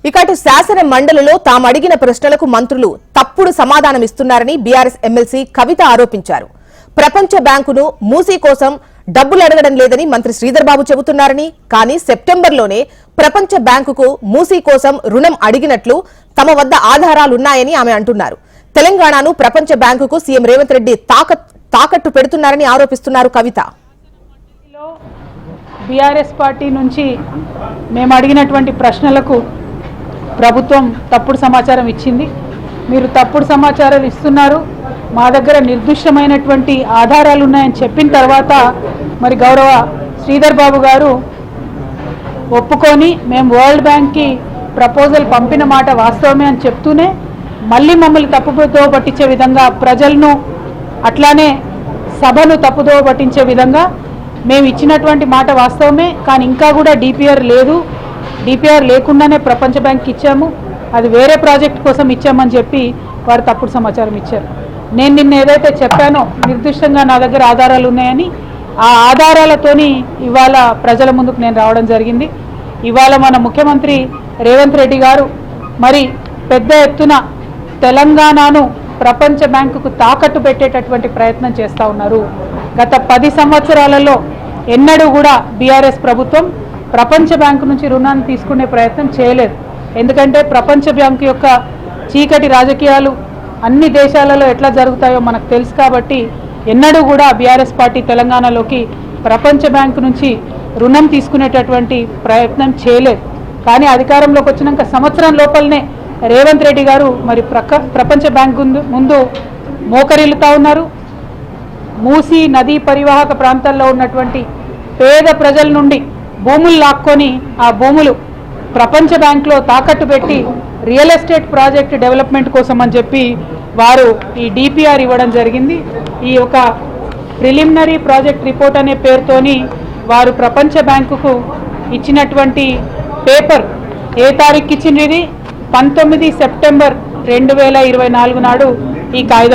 ఇకటు శాసన మండలిలో తాము అడిగిన ప్రశ్నలకు మంత్రులు తప్పుడు సమాధానమిస్తున్నారని బీఆర్ఎస్ ఎమ్మెల్సీ కవిత ఆరోపించారు. ప్రపంచ బ్యాంకును మూసీ కోసం డబ్బులు అడగడం లేదని మంత్రి శ్రీధర్ బాబు చెబుతున్నారని, కానీ సెప్టెంబర్లోనే ప్రపంచ బ్యాంకుకు మూసీ కోసం రుణం అడిగినట్లు తమ వద్ద ఆధారాలున్నాయని ఆమె అంటున్నారు. తెలంగాణను ప్రపంచ బ్యాంకుకు సీఎం రేవంత్ రెడ్డి తాకట్టు పెడుతున్నారని ఆరోపిస్తున్నారు కవిత. బీఆర్ఎస్ పార్టీ నుంచి మేము అడిగినటువంటి ప్రశ్నలకు ప్రభుత్వం తప్పుడు సమాచారం ఇచ్చింది. మీరు తప్పుడు సమాచారాలు ఇస్తున్నారు, మా దగ్గర నిర్దిష్టమైనటువంటి ఆధారాలు ఉన్నాయని చెప్పిన తర్వాత మరి గౌరవ శ్రీధర్ బాబు గారు ఒప్పుకొని మేము వరల్డ్ బ్యాంక్కి ప్రపోజల్ పంపిన మాట వాస్తవమే అని చెప్తూనే మళ్ళీ మమ్మల్ని తప్పుదోవ పట్టించే విధంగా, ప్రజలను అట్లానే సభను తప్పుదోవ పట్టించే విధంగా మేము ఇచ్చినటువంటి మాట వాస్తవమే, కానీ ఇంకా కూడా డిపిఆర్ లేదు, డిపిఆర్ లేకుండానే ప్రపంచ బ్యాంక్కి ఇచ్చాము, అది వేరే ప్రాజెక్ట్ కోసం ఇచ్చామని చెప్పి వారు తప్పుడు సమాచారం ఇచ్చారు. నేను నిన్న ఏదైతే చెప్పానో నిర్దిష్టంగా నా దగ్గర ఆధారాలు ఉన్నాయని, ఆ ఆధారాలతోని ఇవాళ ప్రజల ముందుకు నేను రావడం జరిగింది. ఇవాళ మన ముఖ్యమంత్రి రేవంత్ రెడ్డి గారు మరి పెద్ద ఎత్తున తెలంగాణను ప్రపంచ బ్యాంకుకు తాకట్టు పెట్టేటటువంటి ప్రయత్నం చేస్తూ ఉన్నారు. గత 10 సంవత్సరాలలో ఎన్నడూ కూడా బీఆర్ఎస్ ప్రభుత్వం ప్రపంచ బ్యాంకు నుంచి రుణాన్ని తీసుకునే ప్రయత్నం చేయలేదు. ఎందుకంటే ప్రపంచ బ్యాంకు యొక్క చీకటి రాజకీయాలు అన్ని దేశాలలో ఎట్లా జరుగుతాయో మనకు తెలుసు. కాబట్టి ఎన్నడూ కూడా బీఆర్ఎస్ పార్టీ తెలంగాణలోకి ప్రపంచ బ్యాంకు నుంచి రుణం తీసుకునేటటువంటి ప్రయత్నం చేయలేదు. కానీ అధికారంలోకి వచ్చినాక సంవత్సరం లోపలనే రేవంత్ రెడ్డి గారు మరి ప్రపంచ బ్యాంకు ముందు మోకరిల్లుతా ఉన్నారు. మూసీ నదీ పరివాహక ప్రాంతాల్లో ఉన్నటువంటి పేద ప్రజల నుండి భూములు లాక్కొని ఆ భూములు ప్రపంచ బ్యాంకులో తాకట్టు పెట్టి రియల్ ఎస్టేట్ ప్రాజెక్ట్ డెవలప్మెంట్ కోసం అని చెప్పి వారు ఈ డిపిఆర్ ఇవ్వడం జరిగింది. ఈ ఒక ప్రిలిమినరీ ప్రాజెక్ట్ రిపోర్ట్ అనే పేరుతోని వారు ప్రపంచ బ్యాంకుకు ఇచ్చినటువంటి పేపర్ ఏ తారీఖు ఇచ్చింది? 19 సెప్టెంబర్ 2024 నాడు ఈ కాగితం